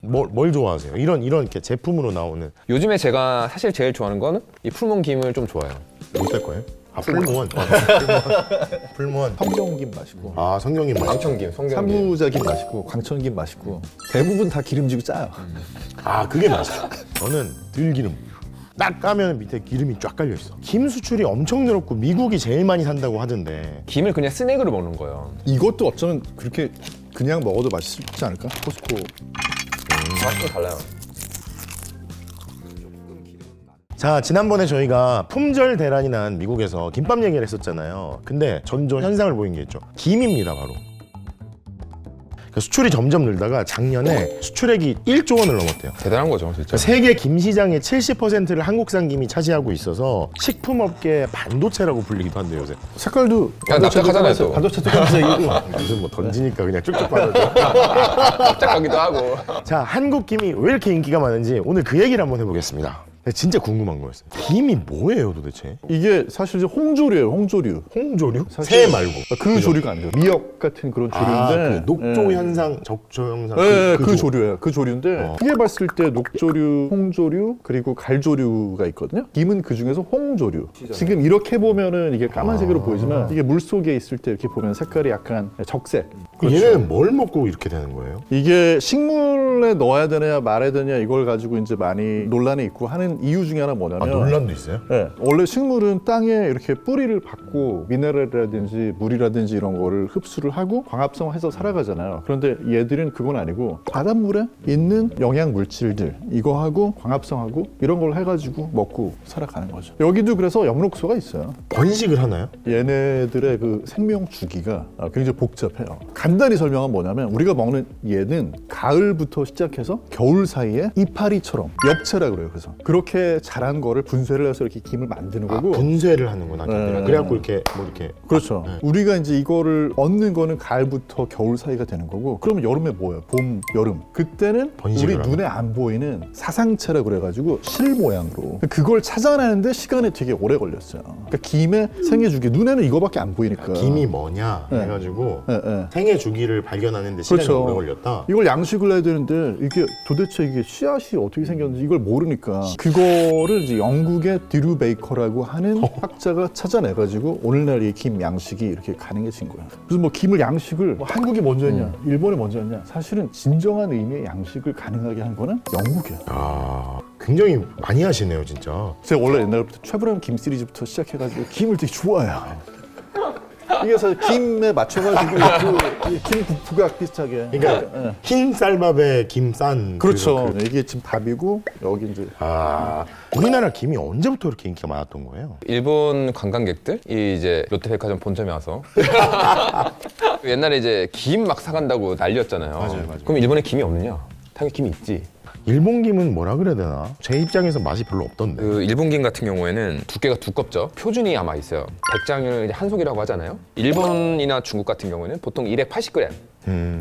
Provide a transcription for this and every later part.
뭘 좋아하세요? 이런 이렇게 제품으로 나오는 요즘에 제가 사실 제일 좋아하는 거는 이 풀몬 김을 좀 좋아해요. 못될 거예요? 풀무원. 풀무원. 성경김 맛있고 성경님 맛있죠. 광천김, 성경김. 삼부자김 맛있고 광천김 맛있고 대부분 다 기름지고 짜요. 그게 맛있어. 저는 들기름. 딱 까면 밑에 기름이 쫙 깔려 있어. 김 수출이 엄청 늘었고 미국이 제일 많이 산다고 하던데. 김을 그냥 스낵으로 먹는 거예요. 이것도 어쩌면 그렇게 그냥 먹어도 맛있지 않을까? 코스코. 맛이 좀 달라요. 자, 지난번에 저희가 품절 대란이 난 미국에서 김밥 얘기를 했었잖아요. 근데 전조 현상을 보인 게 있죠. 김입니다, 바로. 수출이 점점 늘다가 작년에 수출액이 1조 원을 넘었대요. 대단한 거죠, 진짜. 세계 김 시장의 70%를 한국산 김이 차지하고 있어서 식품업계 반도체라고 불리기도 한대요, 요새. 색깔도 납작하잖아요, 또. 반도체도 검색이고. 무슨 뭐 던지니까 그냥 쭉쭉 빠져져. 납작하기도 하고. 자, 한국 김이 왜 이렇게 인기가 많은지 오늘 그 얘기를 한번 해보겠습니다. 진짜 궁금한 거였어요. 김이 뭐예요, 도대체? 이게 사실 이제 홍조류예요, 홍조류. 홍조류? 사실- 새 말고. 그 조류가 아니죠. 미역 같은 그런 조류인데. 그 녹조 예. 현상, 적조 현상. 네, 그 조류예요. 그 조류인데 어. 크게 봤을 때 녹조류, 홍조류, 그리고 갈조류가 있거든요. 김은 그 중에서 홍조류. 지금 이렇게 보면은 이게 까만색으로 보이지만 이게 물 속에 있을 때 이렇게 보면 색깔이 약간 적색. 그렇죠. 얘네는 뭘 먹고 이렇게 되는 거예요? 이게 식물에 넣어야 되냐 말아야 되냐 이걸 가지고 이제 많이 논란이 있고 하는 이유 중에 하나 뭐냐면 논란도 있어요? 네, 원래 식물은 땅에 이렇게 뿌리를 받고 미네랄이라든지 물이라든지 이런 거를 흡수를 하고 광합성해서 살아가잖아요. 그런데 얘들은 그건 아니고 바닷물에 있는 영양 물질들 이거하고 광합성하고 이런 걸 해가지고 먹고 살아가는 거죠. 여기도 그래서 영록소가 있어요. 번식을 하나요? 얘네들의 그 생명 주기가 굉장히 복잡해요. 간단히 설명하면 뭐냐면 우리가 먹는 얘는 가을부터 시작해서 겨울 사이에 이파리처럼 엽채라 그래요. 그래서 그렇게 자란 거를 분쇄를 해서 이렇게 김을 만드는 거고. 분쇄를 하는구나. 네. 그래갖고 이렇게 뭐 이렇게. 그렇죠. 네. 우리가 이제 이거를 얻는 거는 가을부터 겨울 사이가 되는 거고. 그러면 여름에 뭐예요? 봄, 여름. 그때는 번식을 우리 하는 눈에 안 보이는 사상체라 그래가지고 실 모양으로 그걸 찾아내는데 시간이 되게 오래 걸렸어요. 그러니까 김의 생애 주기 눈에는 이거밖에 안 보이니까. 김이 뭐냐 네. 해가지고 네, 네. 생애 주기를 발견하는데 시간이 그렇죠. 오래 걸렸다. 이걸 양식을 해야 되는데 이게 도대체 이게 씨앗이 어떻게 생겼는지 이걸 모르니까 그거를 이제 영국의 드류 베이커라고 하는 학자가 찾아내가지고 오늘날 이 김 양식이 이렇게 가능해진 거야. 그래서 뭐 김을 양식을 뭐 한국이 먼저 했냐, 일본이 먼저 했냐? 사실은 진정한 의미의 양식을 가능하게 한 거는 영국이야. 굉장히 많이 하시네요, 진짜. 제가 원래 옛날부터 최불암 김 시리즈부터 시작해가지고 김을 되게 좋아해요. 이게 사실 김에 맞춰가지고 김 부각 비슷하게. 그러니까 예. 흰 쌀밥에 김 싼. 그렇죠. 이게 지금 밥이고 여기 이제 우리나라 김이 언제부터 이렇게 인기가 많았던 거예요? 일본 관광객들이 이제 롯데백화점 본점에 와서 옛날에 이제 김 막 사간다고 난리였잖아요. 맞아요. 그럼 일본에 김이 없느냐? 당연히 김이 있지. 일본 김은 뭐라 그래야 되나? 제 입장에서 맛이 별로 없던데. 그 일본 김 같은 경우에는 두께가 두껍죠. 표준이 아마 있어요. 백장을 이제 한 속이라고 하잖아요. 일본이나 중국 같은 경우에는 보통 280g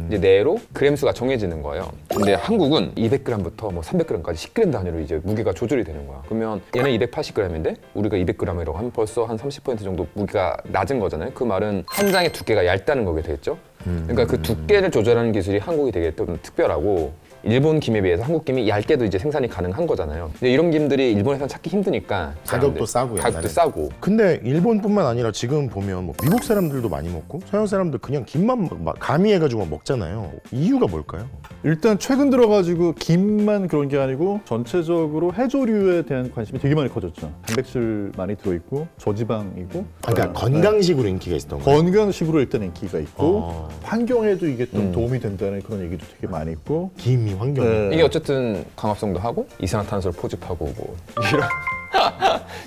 이제 내로 그램 수가 정해지는 거예요. 근데 한국은 200g부터 뭐 300g까지 10g 단위로 이제 무게가 조절이 되는 거야. 그러면 얘는 280g인데 우리가 200g이라고 하면 벌써 한 30% 정도 무게가 낮은 거잖아요. 그 말은 한 장의 두께가 얇다는 거게 되겠죠. 그러니까 그 두께를 조절하는 기술이 한국이 되게 좀 특별하고 일본 김에 비해서 한국 김이 얇게도 이제 생산이 가능한 거잖아요. 근데 이런 김들이 일본에서는 찾기 힘드니까 가격도 싸고 가격도 옛날에. 싸고. 근데 일본뿐만 아니라 지금 보면 뭐 미국 사람들도 많이 먹고 서양 사람들 그냥 김만 가미해가지고 먹잖아요. 이유가 뭘까요? 일단 최근 들어가지고 김만 그런 게 아니고 전체적으로 해조류에 대한 관심이 되게 많이 커졌죠. 단백질 많이 들어있고 저지방이고 그러니까 건강식으로 인기가 있었던 거예요. 건강식으로 일단 인기가 있고 어. 환경에도 이게 좀 도움이 된다는 그런 얘기도 되게 많이 있고 김이 환경에. 네. 이게 어쨌든 광합성도 하고 이산화탄소를 포집하고 뭐 이런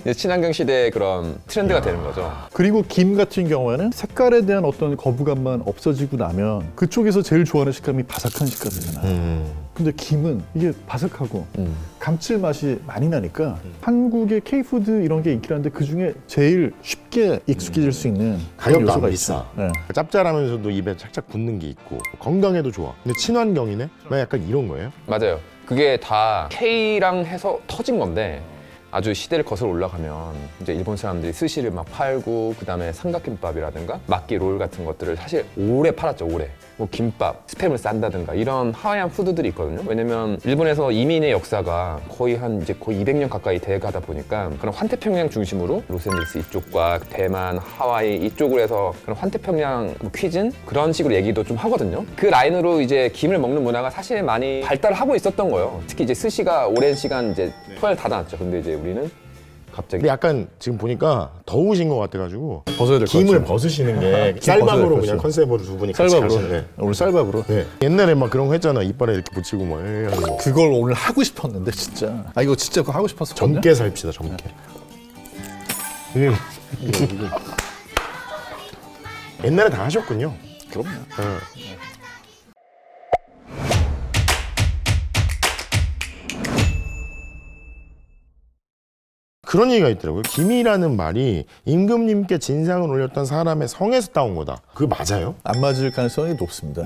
이제 친환경 시대의 그런 트렌드가 되는 거죠. 그리고 김 같은 경우에는 색깔에 대한 어떤 거부감만 없어지고 나면 그쪽에서 제일 좋아하는 식감이 바삭한 식감이잖아요. 근데 김은 이게 바삭하고 감칠맛이 많이 나니까 한국의 K푸드 이런 게 인기라는데 그중에 제일 쉽게 익숙해질 수 있는 그런 가격도 안 요소가 비싸. 있죠. 네. 짭짤하면서도 입에 착착 붙는 게 있고 건강에도 좋아. 근데 친환경이네? 막 약간 이런 거예요? 맞아요. 그게 다 K랑 해서 터진 건데 아주 시대를 거슬러 올라가면 이제 일본 사람들이 스시를 막 팔고 그다음에 삼각김밥이라든가 막기 롤 같은 것들을 사실 오래 팔았죠. 오래. 뭐 김밥, 스팸을 싼다든가 이런 하와이안 푸드들이 있거든요. 왜냐면 일본에서 이민의 역사가 거의 200년 가까이 돼가다 보니까 그런 환태평양 중심으로 로스앤젤레스 이쪽과 대만, 하와이 이쪽으로 해서 그런 환태평양 뭐 퀴즌 그런 식으로 얘기도 좀 하거든요. 그 라인으로 이제 김을 먹는 문화가 사실 많이 발달을 하고 있었던 거예요. 특히 이제 스시가 오랜 시간 이제 토양을 닫아놨죠. 근데 이제 우리는 갑자기 근데 약간 지금 보니까 더우신 것 같아가지고 벗어야 될 것 김을 같죠. 벗으시는 게 벗어야 쌀밥으로 될 그냥 거죠. 컨셉으로 두 분이 같이 쌀밥으로. 가시네. 오늘 쌀밥으로. 네. 옛날에 막 그런 거 했잖아. 이빨에 이렇게 붙이고 막 해가지고 그걸 오늘 하고 싶었는데 진짜. 아 이거 진짜 그거 하고 싶었어. 젊게 살피다 젊게. 옛날에 다 하셨군요. 그럼요. 그런 얘기가 있더라고요. 김이라는 말이 임금님께 진상을 올렸던 사람의 성에서 따온 거다. 그거 맞아요? 안 맞을 가능성이 높습니다.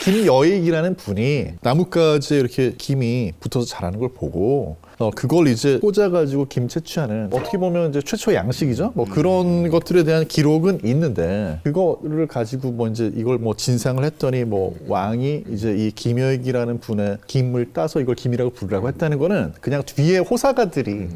김여익이라는 분이 나뭇가지에 이렇게 김이 붙어서 자라는 걸 보고 그걸 이제 꽂아가지고 김 채취하는 어떻게 보면 이제 최초의 양식이죠. 뭐 그런 것들에 대한 기록은 있는데 그거를 가지고 뭐 이제 이걸 뭐 진상을 했더니 뭐 왕이 이제 이 김여익이라는 분의 김을 따서 이걸 김이라고 부르라고 했다는 거는 그냥 뒤에 호사가들이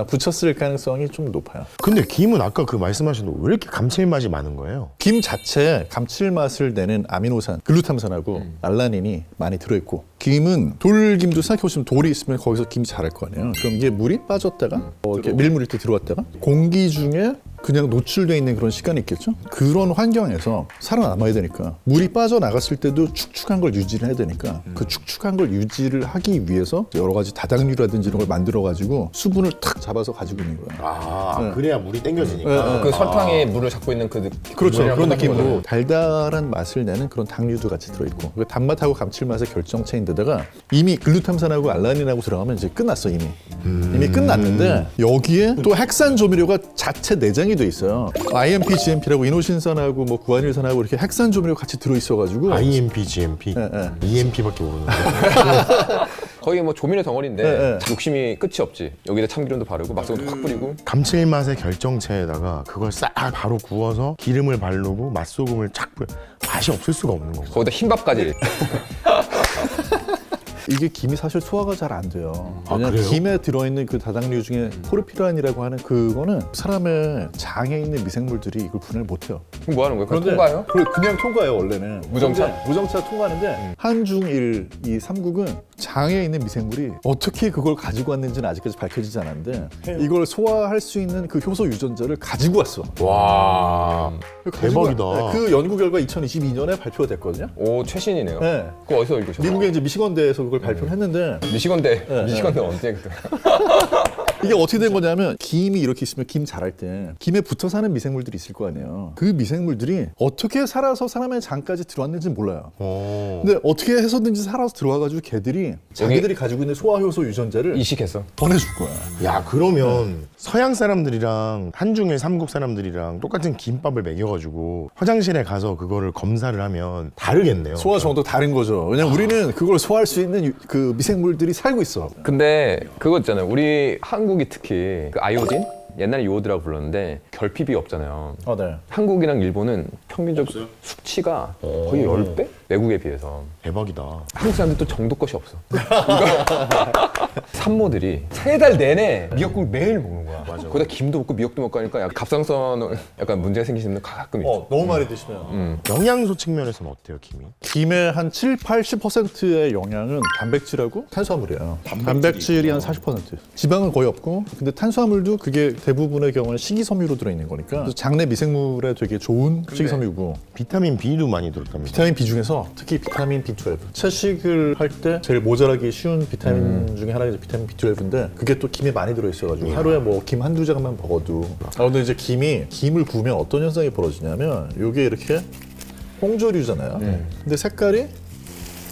붙였을 가능성이 좀 높아요. 근데 김은 아까 그 말씀하신 대로 왜 이렇게 감칠맛이 많은 거예요? 김 자체에 감칠맛을 내는 아미노산, 글루탐산하고 알라닌이 많이 들어있고 김은 돌김도 생각해보시면 돌이 있으면 거기서 김이 자랄 거 아니에요. 그럼 이게 물이 빠졌다가 이렇게 밀물이 또 들어왔다가 공기 중에 그냥 노출되어 있는 그런 시간이 있겠죠. 그런 환경에서 살아남아야 되니까 물이 빠져나갔을 때도 축축한 걸 유지를 해야 되니까 그 축축한 걸 유지를 하기 위해서 여러 가지 다당류라든지 이런 걸 만들어가지고 수분을 탁 잡아서 가지고 있는 거예요. 그래야 물이 땡겨지니까. 그 설탕에 물을 잡고 있는 그 그렇죠. 물이랑 그런 똑같은 느낌으로 거죠. 달달한 맛을 내는 그런 당류도 같이 들어있고 그 단맛하고 감칠맛의 결정체인데다가 이미 글루탐산하고 알라닌하고 들어가면 이제 끝났어 이미. 이미 끝났는데 여기에 또 핵산 조미료가 자체 내장이 돼 있어요. IMP, GMP라고 이노신산하고 뭐 구안일산하고 이렇게 핵산 조미료 같이 들어있어가지고 IMP, GMP, EMP밖에 모르는데. 거의 뭐 조미료 덩어리인데 네. 욕심이 끝이 없지. 여기다 참기름도 바르고 막소금도 확 뿌리고 감칠맛의 결정체에다가 그걸 싹 바로 구워서 기름을 바르고 맛소금을 착 뿌려. 맛이 없을 수가 없는 거고. 거기다 흰밥까지. 이게 김이 사실 소화가 잘 안 돼요. 아, 왜냐면 그래요? 김에 들어있는 그 다당류 중에 포르피란이라고 하는 그거는 사람의 장에 있는 미생물들이 이걸 분해를 못해요. 그럼 뭐 하는 거예요? 그냥 통과해요? 그냥 통과해요 원래는. 무정차? 근데 무정차 통과하는데 한중일 이 삼국은 장에 있는 미생물이 어떻게 그걸 가지고 왔는지는 아직까지 밝혀지지 않았는데 이걸 소화할 수 있는 그 효소 유전자를 가지고 왔어. 와. 대박이다. 그 연구 결과 2022년에 발표가 됐거든요. 오 최신이네요. 네. 그거 어디서 읽으셨어요? 미국의 이제 미시건대에서 그걸 발표를 했는데 미시건대 언제 그때? 이게 어떻게 된 거냐면 김이 이렇게 있으면 김 자랄 때 김에 붙어 사는 미생물들이 있을 거 아니에요. 그 미생물들이 어떻게 살아서 사람의 장까지 들어왔는지 몰라요. 근데 어떻게 해서든지 살아서 들어와가지고 걔들이 자기들이 가지고 있는 소화효소 유전자를 이식했어. 보내줄 거야. 야 그러면 서양 사람들이랑 한중일 삼국 사람들이랑 똑같은 김밥을 먹여가지고 화장실에 가서 그거를 검사를 하면 다르겠네요. 소화 정도 다른 거죠. 왜냐면 우리는 그걸 소화할 수 있는 그 미생물들이 살고 있어. 근데 그거 있잖아요. 우리 한국이 특히 그 아이오딘? 옛날에 요오드라고 불렀는데 결핍이 없잖아요. 네. 한국이랑 일본은 평균적 수치가 거의 10배? 외국에 비해서. 대박이다. 한국 사람들 또 정도 것이 없어. 산모들이 3달 내내 미역국을 매일 먹는 거야. 거기다 김도 먹고 미역도 먹고 하니까 약간 갑상선 약간 문제가 생기시는 분 가끔 있죠. 너무 많이 드시면. 영양소 측면에서는 어때요, 김이? 김의 한 7, 80%의 영양은 단백질하고 탄수화물이에요. 단백질이 한 40%. 지방은 거의 없고, 근데 탄수화물도 그게 대부분의 경우는 식이섬유로 들어있는 거니까 그래서 장내 미생물에 되게 좋은 식이섬유고 비타민 B도 많이 들었답니다. 비타민 B 중에서 특히 비타민 B12 채식을 할 때 제일 모자라기 쉬운 비타민 중에 하나가 이제 비타민 B12인데 그게 또 김에 많이 들어있어가지고 하루에 뭐 김 한두 장만 먹어도 근데 이제 김을 구우면 어떤 현상이 벌어지냐면 이게 이렇게 홍조류잖아요. 근데 색깔이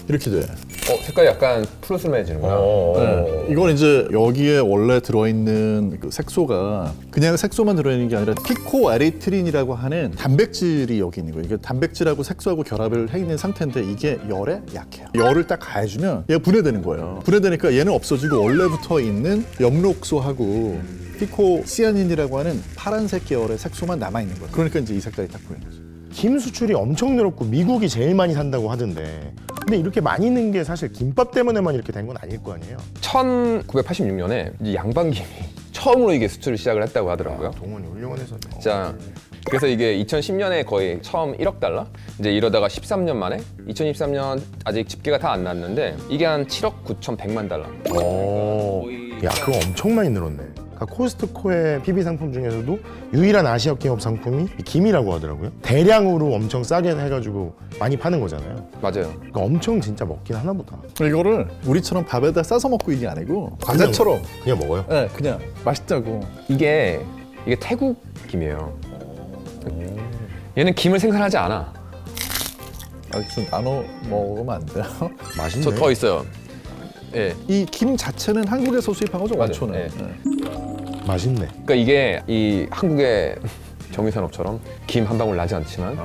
이렇게 돼. 색깔이 약간 푸르스름해지는구나. 네. 이건 이제 여기에 원래 들어있는 그 색소가 그냥 색소만 들어있는 게 아니라 피코에리트린이라고 하는 단백질이 여기 있는 거예요. 이게 단백질하고 색소하고 결합을 해 있는 상태인데 이게 열에 약해요. 열을 딱 가해주면 얘가 분해되는 거예요. 분해되니까 얘는 없어지고 원래 붙어 있는 엽록소하고 피코시아닌이라고 하는 파란색 계열의 색소만 남아있는 거예요. 그러니까 이제 이 색깔이 딱 보이는 거죠. 김 수출이 엄청 늘었고 미국이 제일 많이 산다고 하던데 근데 이렇게 많이 는 게 사실 김밥 때문에만 이렇게 된 건 아닐 거 아니에요? 1986년에 양반김이 처음으로 이게 수출을 시작을 했다고 하더라고요. 동원이 훌륭한 회사네. 자, 그래서 이게 2010년에 거의 처음 1억 달러? 이제 이러다가 13년 만에 2023년 아직 집계가 다 안 났는데 이게 한 7억 9,100만 달러. 야, 그거 엄청 많이 늘었네. 그러니까 코스트코의 PB 상품 중에서도 유일한 아시아 기업 상품이 이 김이라고 하더라고요. 대량으로 엄청 싸게 해가지고 많이 파는 거잖아요. 맞아요. 그러니까 엄청 진짜 먹긴 하나 보다. 이거를 우리처럼 밥에다 싸서 먹고 이게 아니고 과자처럼 그냥 먹어요? 네, 그냥 맛있다고. 이게 태국 김이에요. 얘는 김을 생산하지 않아. 좀 나눠 먹으면 안 돼요? 맛있네. 저 더 있어요. 예. 이 김 자체는 한국에서 수입한 거죠, 맞아요. 원초는. 네. 맛있네. 그러니까 이게 이 한국의 정유산업처럼 김 한 방울 나지 않지만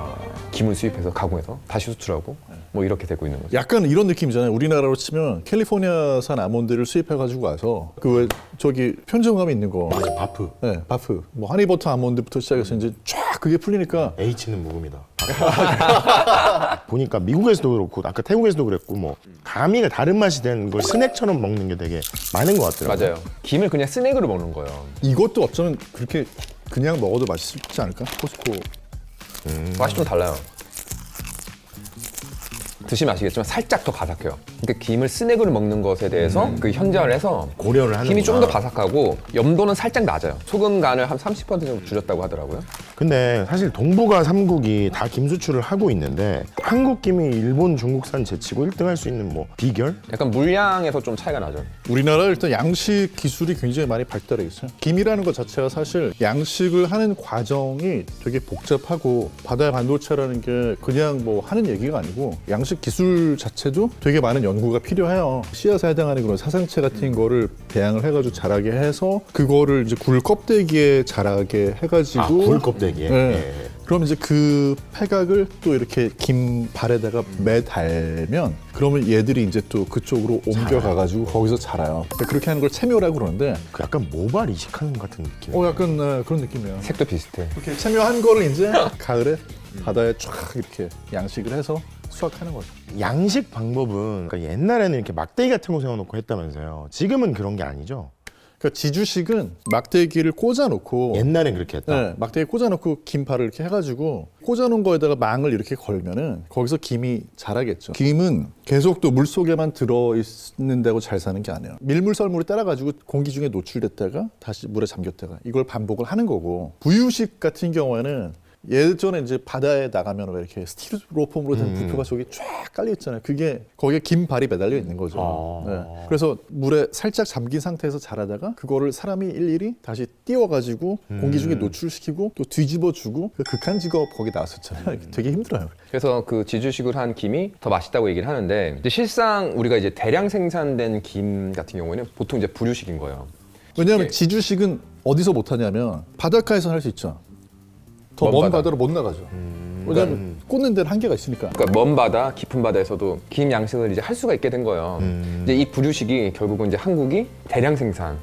김을 수입해서 가공해서 다시 수출하고 뭐 이렇게 되고 있는 거죠. 약간 이런 느낌이잖아요. 우리나라로 치면 캘리포니아산 아몬드를 수입해가지고 와서 그 왜 저기 편의점감에 있는 거, 바프. 네, 바프, 뭐 하니버터 아몬드부터 시작해서 이제 쫙 그게 풀리니까 H는 묵음이다. 보니까 미국에서도 그렇고 아까 태국에서도 그랬고 뭐 가미가 다른 맛이 된 걸 스낵처럼 먹는 게 되게 많은 것 같더라고요. 맞아요. 김을 그냥 스낵으로 먹는 거예요. 이것도 어쩌면 그렇게 그냥 먹어도 맛있지 않을까? 코스코. 맛이 좀 달라요. 드시면 아시겠지만 살짝 더 바삭해요. 그러니까 김을 스낵으로 먹는 것에 대해서 그 현저를 해서 고려를 하는 김이 좀 더 바삭하고 염도는 살짝 낮아요. 소금 간을 한 30% 정도 줄였다고 하더라고요. 근데 사실 동북아 3국이 다 김 수출을 하고 있는데 한국 김이 일본, 중국산 제치고 1등 할 수 있는 뭐 비결? 약간 물량에서 좀 차이가 나죠. 우리나라 일단 양식 기술이 굉장히 많이 발달해 있어요. 김이라는 것 자체가 사실 양식을 하는 과정이 되게 복잡하고 바다의 반도체라는 게 그냥 뭐 하는 얘기가 아니고 양식 기술 자체도 되게 많은 연구가 필요해요. 씨앗에 해당하는 그런 사상체 같은 거를 배양을 해가지고 자라게 해서 그거를 이제 굴 껍데기에 자라게 해가지고 굴 껍데기에? 네. 예. 그럼 이제 그 폐각을 또 이렇게 김발에다가 매달면 그러면 얘들이 이제 또 그쪽으로 옮겨가가지고 거기서 자라요. 그렇게 하는 걸 체묘라고 그러는데 그 약간 모발 이식하는 것 같은 느낌. 약간 그런 느낌이에요. 색도 비슷해. 이렇게 체묘한 거를 이제 가을에 바다에 쫙 이렇게 양식을 해서 수확하는 거죠. 양식 방법은 그러니까 옛날에는 이렇게 막대기 같은 거 세워놓고 했다면서요. 지금은 그런 게 아니죠? 그러니까 지주식은 막대기를 꽂아놓고 옛날엔 그렇게 했다. 네, 막대기 꽂아놓고 김발을 이렇게 해가지고 꽂아놓은 거에다가 망을 이렇게 걸면은 거기서 김이 자라겠죠. 김은 계속 또 물 속에만 들어있는다고 잘 사는 게 아니에요. 밀물 썰물이 따라가지고 공기 중에 노출됐다가 다시 물에 잠겼다가 이걸 반복을 하는 거고 부유식 같은 경우에는 예전에 이제 바다에 나가면 왜 이렇게 스티로폼으로 된 부표가 저기 쫙 깔려 있잖아요. 그게 거기에 김발이 매달려 있는 거죠. 네. 그래서 물에 살짝 잠긴 상태에서 자라다가 그거를 사람이 일일이 다시 띄워가지고 공기 중에 노출시키고 또 뒤집어주고 그 극한 직업 거기 나왔었잖아요. 되게 힘들어요. 그래서 그 지주식으로 한 김이 더 맛있다고 얘기를 하는데 이제 실상 우리가 이제 대량 생산된 김 같은 경우에는 보통 이제 부류식인 거예요. 왜냐하면 지주식은 어디서 못하냐면 바닷가에서 할 수 있죠. 더 먼 먼 바다. 바다로 못 나가죠. 왜냐하면 꽂는 데는 한계가 있으니까. 그러니까 먼 바다, 깊은 바다에서도 김 양식을 이제 할 수가 있게 된 거예요. 이제 이 부류식이 결국은 이제 한국이 대량 생산에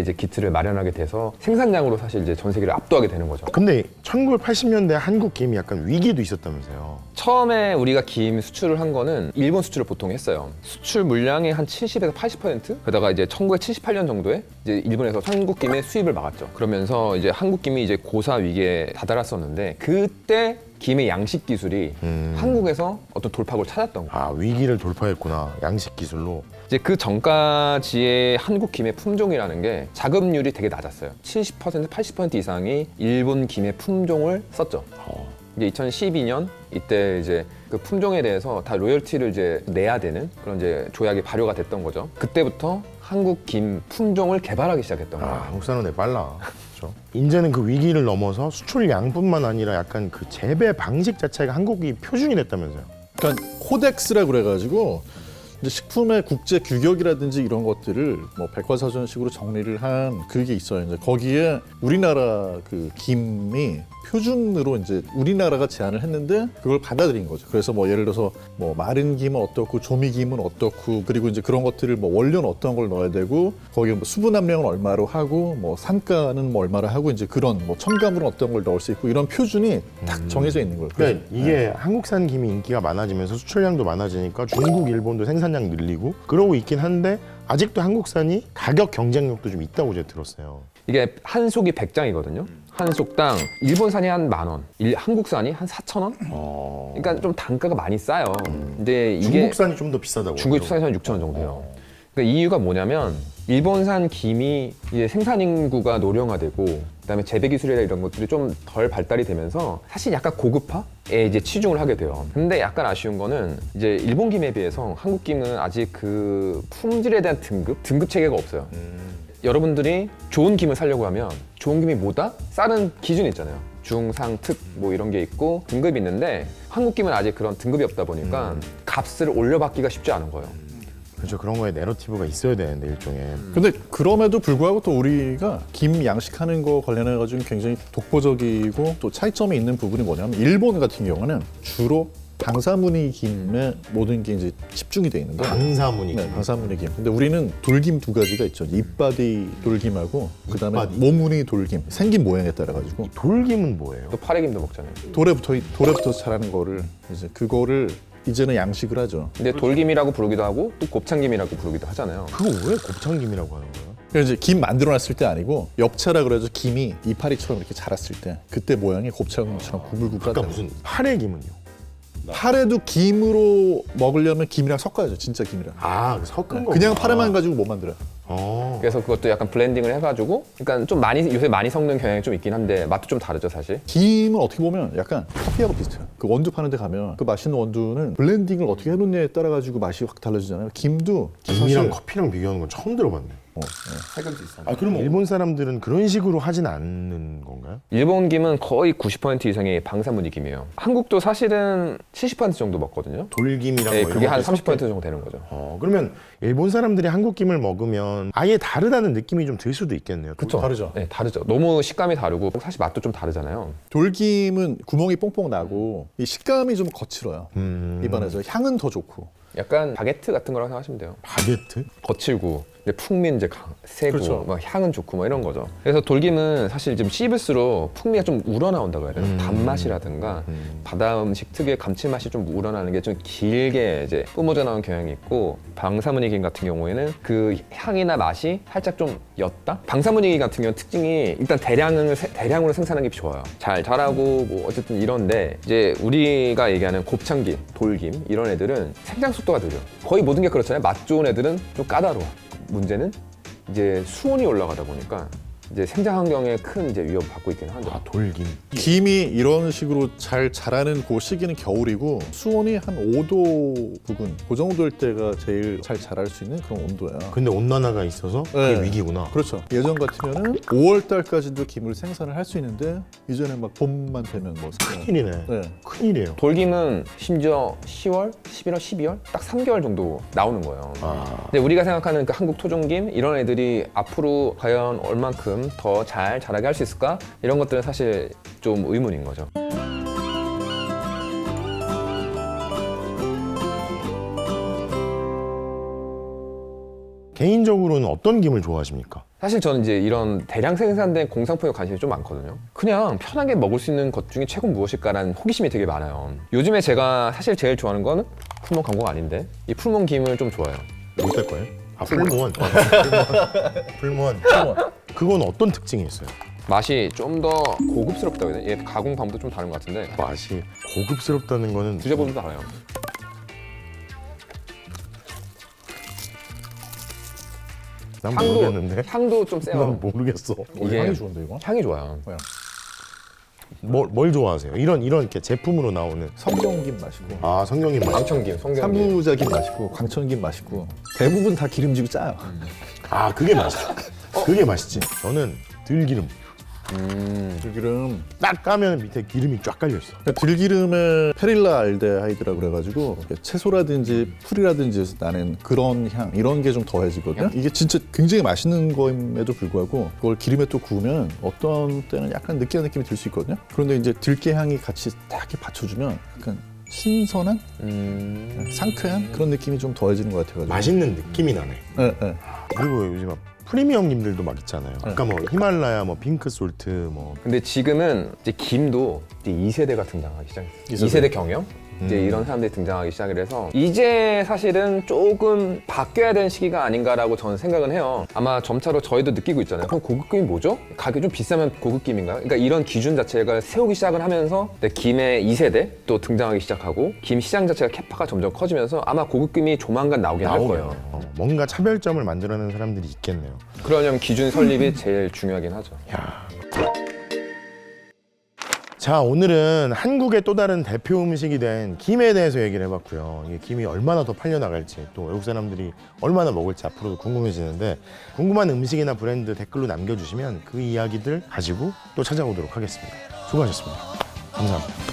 이제 기틀을 마련하게 돼서 생산량으로 사실 이제 전 세계를 압도하게 되는 거죠. 근데 1980년대 한국 김이 약간 위기도 있었다면서요. 처음에 우리가 김 수출을 한 거는 일본 수출을 보통 했어요. 수출 물량의 한 70에서 80%? 그러다가 이제 1978년 정도에 이제 일본에서 한국 김의 수입을 막았죠. 그러면서 이제 한국 김이 이제 고사 위기에 다다랐었는데 그때 김의 양식 기술이 한국에서 어떤 돌파구를 찾았던 거예요. 아, 위기를 돌파했구나. 양식 기술로. 이제 그 전까지의 한국 김의 품종이라는 게 자급률이 되게 낮았어요. 70%, 80% 이상이 일본 김의 품종을 썼죠. 이제 2012년 이때 이제 그 품종에 대해서 다 로열티를 이제 내야 되는 그런 이제 조약이 발효가 됐던 거죠. 그때부터 한국 김 품종을 개발하기 시작했던 거예요. 한국 사람들 빨라. 그렇죠? 이제는 그 위기를 넘어서 수출량뿐만 아니라 약간 그 재배 방식 자체가 한국이 표준이 됐다면서요. 그러니까 코덱스라고 그래가지고 이제 식품의 국제 규격이라든지 이런 것들을 뭐 백과사전식으로 정리를 한 그게 있어요. 이제 거기에 우리나라 그 김이 표준으로 이제 우리나라가 제안을 했는데 그걸 받아들인 거죠. 그래서 뭐 예를 들어서 뭐 마른 김은 어떻고 조미김은 어떻고 그리고 이제 그런 것들을 뭐 원료는 어떤 걸 넣어야 되고 거기에 뭐 수분 함량은 얼마로 하고 뭐 산가는 뭐 얼마로 하고 이제 그런 뭐 첨가물은 어떤 걸 넣을 수 있고 이런 표준이 딱 정해져 있는 거예요. 그러니까 이게 한국산 김이 인기가 많아지면서 수출량도 많아지니까 중국, 일본도 생산량 늘리고 그러고 있긴 한데 아직도 한국산이 가격 경쟁력도 좀 있다고 제가 들었어요. 이게 한 속이 100장이거든요. 한 속당 일본산이 한 10,000원, 한국산이 한 4,000원? 그러니까 좀 단가가 많이 싸요. 근데 이게 중국산이 좀 더 비싸다고. 중국산이 한 6,000원 정도 돼요. 그러니까 이유가 뭐냐면 일본산 김이 이제 생산 인구가 노령화되고 그다음에 재배 기술이나 이런 것들이 좀 덜 발달이 되면서 사실 약간 고급화에 이제 치중을 하게 돼요. 근데 약간 아쉬운 거는 이제 일본 김에 비해서 한국 김은 아직 그 품질에 대한 등급 체계가 없어요. 여러분들이 좋은 김을 사려고 하면 좋은 김이 뭐다? 쌀은 기준이 있잖아요. 중, 상, 특 뭐 이런 게 있고 등급이 있는데 한국 김은 아직 그런 등급이 없다 보니까 값을 올려받기가 쉽지 않은 거예요. 그렇죠. 그런 거에 내러티브가 있어야 되는데 일종의. 근데 그럼에도 불구하고 또 우리가 김 양식하는 거 관련해 가지고 굉장히 독보적이고 또 차이점이 있는 부분이 뭐냐면 일본 같은 경우는 주로 방사무늬 김에 모든 게 이제 집중이 돼 있는데 방사무늬. 네, 방사무늬 김. 근데 우리는 돌김 두 가지가 있죠. 잎바디 돌김하고 그다음에 잎바디. 모무늬 돌김. 생긴 모양에 따라 가지고 돌김은 뭐예요? 또 파래김도 먹잖아요. 돌에부터 자라는 거를 이제 그거를 이제는 양식을 하죠. 근데 돌김이라고 부르기도 하고 또 곱창김이라고 부르기도 하잖아요. 그거 왜 곱창김이라고 하는 거예요? 그래서 이제 김 만들어놨을 때 아니고 엽차라 그래서 김이 이파리처럼 이렇게 자랐을 때 그때 모양이 곱창처럼 구불구불 그러니까 하다. 무슨 파래김은요? 파래도 김으로 먹으려면 김이랑 섞어야죠. 진짜 김이랑. 아, 섞은 거. 그냥 파래만 가지고 못 만들어요. 그래서 그것도 약간 블렌딩을 해가지고 그러니까 좀 요새 많이 섞는 경향이 좀 있긴 한데 맛도 좀 다르죠 사실. 김은 어떻게 보면 약간 커피하고 비슷해요. 그 원두 파는 데 가면 그 맛있는 원두는 블렌딩을 어떻게 해놓느냐에 따라 가지고 맛이 확 달라지잖아요. 김도 김이랑 사실 커피랑 비교하는 건 처음 들어봤네요. 색감도 있어. 아, 그럼 일본 사람들은 그런 식으로 하진 않는 건가요? 일본 김은 거의 90% 이상이 방사무늬 김이에요. 한국도 사실은 70% 정도 먹거든요. 돌김이랑 네, 뭐 그게 이런 한 것들 30% 정도 되는 거죠. 그러면 일본 사람들이 한국 김을 먹으면 아예 다르다는 느낌이 좀 들 수도 있겠네요. 그쵸? 다르죠. 네, 다르죠. 너무 식감이 다르고 사실 맛도 좀 다르잖아요. 돌김은 구멍이 뽕뽕 나고 이 식감이 좀 거칠어요. 입안에서 향은 더 좋고. 약간 바게트 같은 거라고 생각하시면 돼요. 바게트? 거칠고 근데 풍미는 이제 세고 그렇죠. 막 향은 좋고 막 이런 거죠. 그래서 돌김은 사실 좀 씹을수록 풍미가 좀 우러나온다고 해야 되나? 단맛이라든가 바다 음식 특유의 감칠맛이 좀 우러나는 게 좀 길게 이제 뿜어져 나온 경향이 있고 방사무늬 김 같은 경우에는 그 향이나 맛이 살짝 좀 옅다? 방사무늬 김 같은 경우는 특징이 일단 대량으로 생산하는 게 좋아요. 잘 자라고 뭐 어쨌든 이런데 이제 우리가 얘기하는 곱창김, 돌김 이런 애들은 생장 속도가 느려. 거의 모든 게 그렇잖아요. 맛 좋은 애들은 좀 까다로워. 문제는 이제 수온이 올라가다 보니까 이제 생장 환경에 큰 이제 위협을 받고 있긴 하죠. 아, 돌김. 김이 이런 식으로 잘 자라는 그 시기는 겨울이고 수온이 한 5도 부근 그 정도일 때가 제일 잘 자랄 수 있는 그런 온도예요. 근데 온난화가 있어서 그게 네. 위기구나. 그렇죠. 예전 같으면은 5월 달까지도 김을 생산을 할 수 있는데 이제는 막 봄만 되면 뭐 큰일이네. 네. 큰일이에요. 돌김은 심지어 10월, 11월, 12월 딱 3개월 정도 나오는 거예요. 아, 근데 우리가 생각하는 그 한국 토종김 이런 애들이 앞으로 과연 얼만큼 더 잘 자라게 할 수 있을까? 이런 것들은 사실 좀 의문인 거죠. 개인적으로는 어떤 김을 좋아하십니까? 사실 저는 이제 이런 대량 생산된 공산품에 관심이 좀 많거든요. 그냥 편하게 먹을 수 있는 것 중에 최고 무엇일까라는 호기심이 되게 많아요. 요즘에 제가 사실 제일 좋아하는 거는 풀몬 광고가 아닌데 이 풀몬 김을 좀 좋아해요. 못 살 거예요? 아, 풀무원. 풀무원. 그건 어떤 특징이 있어요? 맛이 좀 더 고급스럽다고 해야 되나? 얘 가공 방법도 좀 다른 것 같은데 맛이 고급스럽다는 거는 드셔보면 알아요. 난 모르겠는데. 향도 좀 세요. 난 모르겠어. 이게 향이 좋은데 이거? 향이 좋아요. 뭘 좋아하세요? 이런 이렇게 제품으로 나오는 성경김 맛있고 아, 성경님 맛. 광천김, 성경김. 삼부자김 맛있고 광천김 맛있고 대부분 다 기름지고 짜요. 아, 그게 맛있어. 그게 맛있지. 저는 들기름. 들기름. 딱 까면 밑에 기름이 쫙 깔려 있어. 그러니까 들기름에 페릴라 알데하이드라고 그래가지고 채소라든지 풀이라든지 나는 그런 향 이런 게 좀 더해지거든요. 이게 진짜 굉장히 맛있는 거임에도 불구하고 그걸 기름에 또 구우면 어떤 때는 약간 느끼한 느낌이 들 수 있거든요. 그런데 이제 들깨 향이 같이 딱 이렇게 받쳐주면 약간 신선한 상쾌한 그런 느낌이 좀 더해지는 것 같아가지고 맛있는 느낌이 나네. 네, 네. 그리고 요즘 막 프리미엄님들도 막 있잖아요. 아까 뭐 히말라야, 뭐 핑크 솔트, 뭐 근데 지금은 이제 김도 이제 2세대가 등장하기 시작했어요. 2세대 경영? 이제 이런 사람들이 등장하기 시작을 해서 이제 사실은 조금 바뀌어야 되는 시기가 아닌가라고 저는 생각은 해요. 아마 점차로 저희도 느끼고 있잖아요. 그럼 고급김이 뭐죠? 가격이 좀 비싸면 고급김인가요? 그러니까 이런 기준 자체가 세우기 시작을 하면서 김의 2세대 또 등장하기 시작하고 김 시장 자체가 캐파가 점점 커지면서 아마 고급김이 조만간 나오긴 할 거예요. 뭔가 차별점을 만들어내는 사람들이 있겠네요. 그러려면 기준 설립이 제일 중요하긴 하죠. 자, 오늘은 한국의 또 다른 대표 음식이 된 김에 대해서 얘기를 해봤고요. 이게 김이 얼마나 더 팔려나갈지, 또 외국 사람들이 얼마나 먹을지 앞으로도 궁금해지는데, 궁금한 음식이나 브랜드 댓글로 남겨주시면 그 이야기들 가지고 또 찾아오도록 하겠습니다. 수고하셨습니다. 감사합니다.